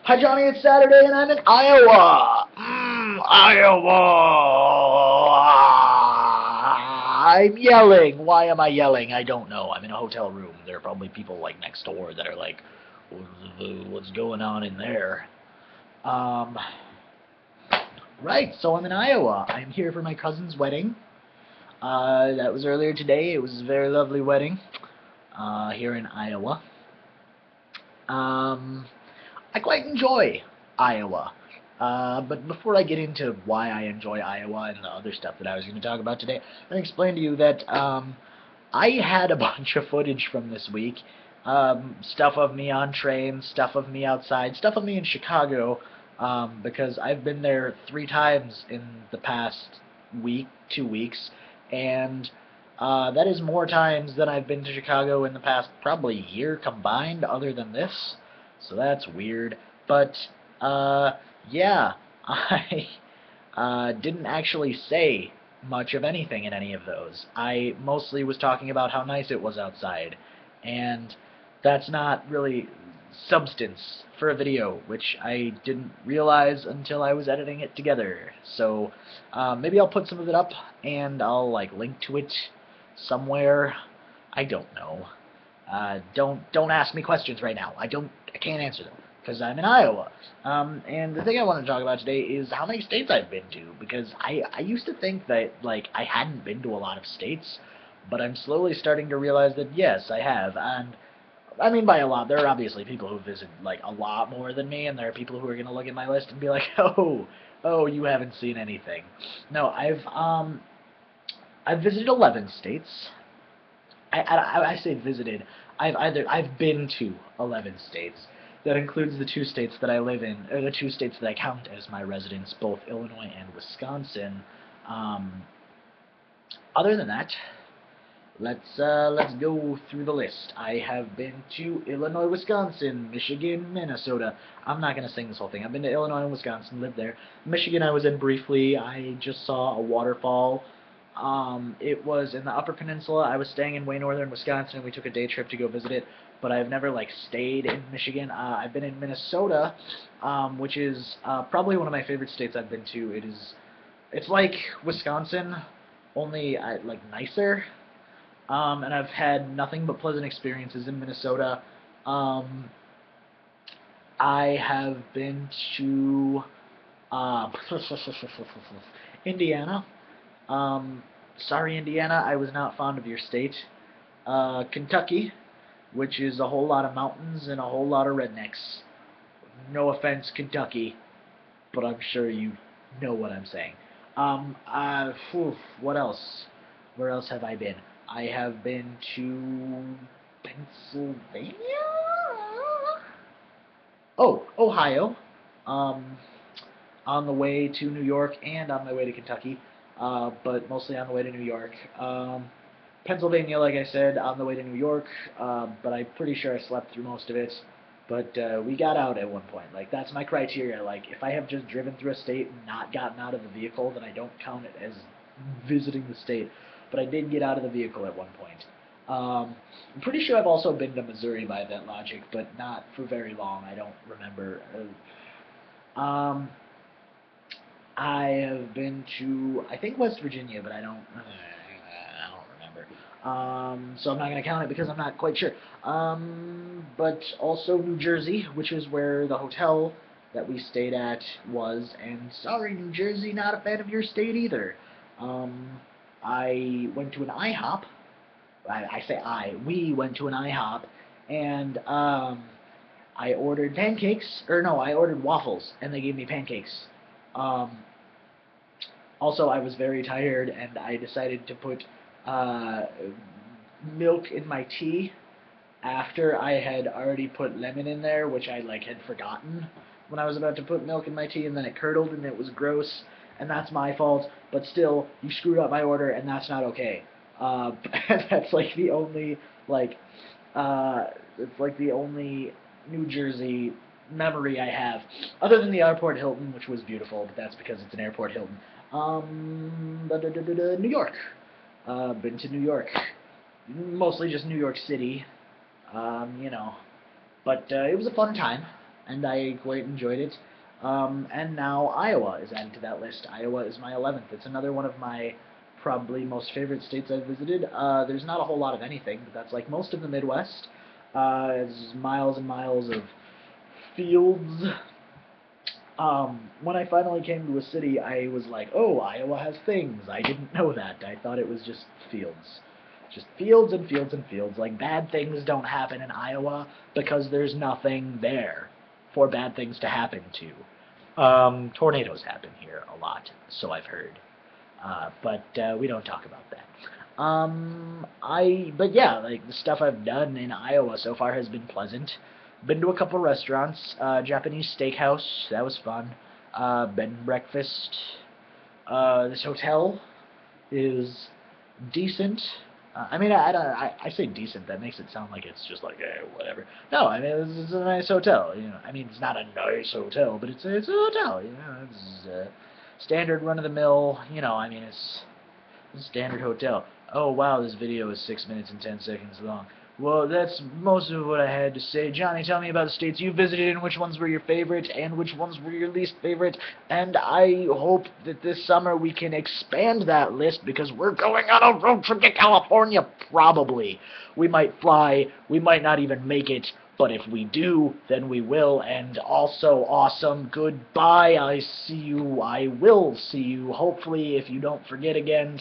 Hi, Johnny. It's Saturday, and I'm in Iowa. Iowa. I'm yelling. Why am I yelling? I don't know. I'm in a hotel room. There are probably people like next door that are like, "What's going on in there?" Um, right. So I'm in Iowa. I'm here for my cousin's wedding. That was earlier today. It was a very lovely wedding. Here in Iowa. Um, I quite enjoy Iowa. But before I get into why I enjoy Iowa and the other stuff that I was going to talk about today, let me explain to you that I had a bunch of footage from this week. Stuff of me on trains, stuff of me outside, stuff of me in Chicago, because I've been there 3 times in the past week, 2 weeks, and that is more times than I've been to Chicago in the past probably year combined, other than this. So that's weird. But, yeah, I didn't actually say much of anything in any of those. I mostly was talking about how nice it was outside, and that's not really substance for a video, which I didn't realize until I was editing it together. So maybe I'll put some of it up, and I'll like link to it somewhere. I don't know. Don't ask me questions right now. I can't answer them because I'm in Iowa. And the thing I want to talk about today is how many states I've been to, because I used to think that like I hadn't been to a lot of states, but I'm slowly starting to realize that yes, I have. And I mean by a lot, there are obviously people who visit like a lot more than me, and there are people who are gonna look at my list and be like, oh, you haven't seen anything. No, I've visited 11 states. I say visited. I've been to 11 states. That includes the 2 states that I live in, or the 2 states that I count as my residence, both Illinois and Wisconsin. Um, Other than that, let's go through the list. I have been to Illinois, Wisconsin, Michigan, Minnesota. I'm not gonna sing this whole thing. I've been to Illinois and Wisconsin, lived there. Michigan I was in briefly. I just saw a waterfall. It was in the Upper Peninsula. I was staying in way northern Wisconsin, and we took a day trip to go visit it. But I've never like stayed in Michigan. I've been in Minnesota, which is probably one of my favorite states I've been to. It's like Wisconsin, only like nicer. And I've had nothing but pleasant experiences in Minnesota. Um, I have been to uh, Indiana. Sorry, Indiana, I was not fond of your state. Kentucky, which is a whole lot of mountains and a whole lot of rednecks. No offense, Kentucky, but I'm sure you know what I'm saying. What else? Where else have I been? I have been to Pennsylvania? Oh, Ohio. Um, on the way to New York and on my way to Kentucky, but mostly on the way to New York. Pennsylvania, like I said, on the way to New York, but I'm pretty sure I slept through most of it. But we got out at one point. Like, that's my criteria. Like, if I have just driven through a state and not gotten out of the vehicle, then I don't count it as visiting the state. But I did get out of the vehicle at one point. I'm pretty sure I've also been to Missouri by that logic, but not for very long. I don't remember. Um, I have been to, I think, West Virginia, but I don't remember. So I'm not going to count it because I'm not quite sure. But also New Jersey, which is where the hotel that we stayed at was. And sorry, New Jersey, not a fan of your state either. I went to an IHOP. We went to an IHOP, and I ordered pancakes, or no, I ordered waffles, and they gave me pancakes. Um, Also, I was very tired, and I decided to put uh, milk in my tea after I had already put lemon in there, which I like had forgotten when I was about to put milk in my tea, and then it curdled, and it was gross, and that's my fault. But still, you screwed up my order, and that's not okay. That's like the only like it's like the only New Jersey memory I have, other than the airport Hilton, which was beautiful, but that's because it's an airport Hilton. New York. Been to New York. Mostly just New York City. You know. But it was a fun time. and I quite enjoyed it. And now Iowa is added to that list. Iowa is my 11th. It's another one of my probably most favorite states I've visited. There's not a whole lot of anything, but that's like most of the Midwest. It's miles and miles of fields. When I finally came to a city, I was like, oh, Iowa has things. I didn't know that. I thought it was just fields. Just fields and fields and fields. Like, bad things don't happen in Iowa because there's nothing there for bad things to happen to. Tornadoes happen here a lot, so I've heard. But we don't talk about that. But yeah, like, the stuff I've done in Iowa so far has been pleasant. Been to a couple restaurants, Japanese steakhouse, that was fun. Bed and breakfast. This hotel is decent. I say decent. That makes it sound like it's just like, whatever. No, I mean, it's a nice hotel. You know, I mean, it's not a nice hotel, but it's a hotel. You know, it's standard run of the mill. You know, I mean, it's a standard hotel. Oh wow, this video is 6 minutes and 10 seconds long. Well, that's most of what I had to say. Johnny, tell me about the states you visited and which ones were your favorite and which ones were your least favorite. And I hope that this summer we can expand that list because we're going on a road trip to California, probably. We might fly, we might not even make it, but if we do, then we will. And also, awesome, goodbye. I will see you, hopefully, if you don't forget again,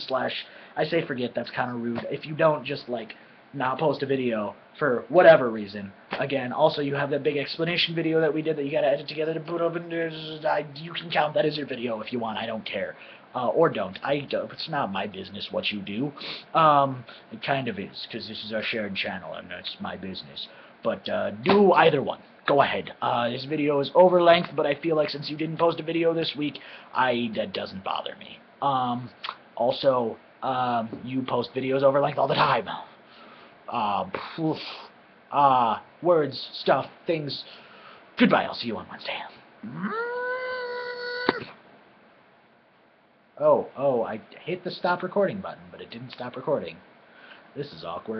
I say forget, that's kind of rude. If you don't just, like, not post a video for whatever reason. Again, also you have that big explanation video that we did that you gotta edit together to put up, and you can count that as your video if you want. I don't care. Or don't. It's not my business what you do. It kind of is, because this is our shared channel, and that's my business. But do either one. Go ahead. This video is over length, but I feel like since you didn't post a video this week, that doesn't bother me. Also, you post videos over length all the time. Words, stuff, things. Goodbye, I'll see you on Wednesday. Oh, I hit the stop recording button, but it didn't stop recording. This is awkward.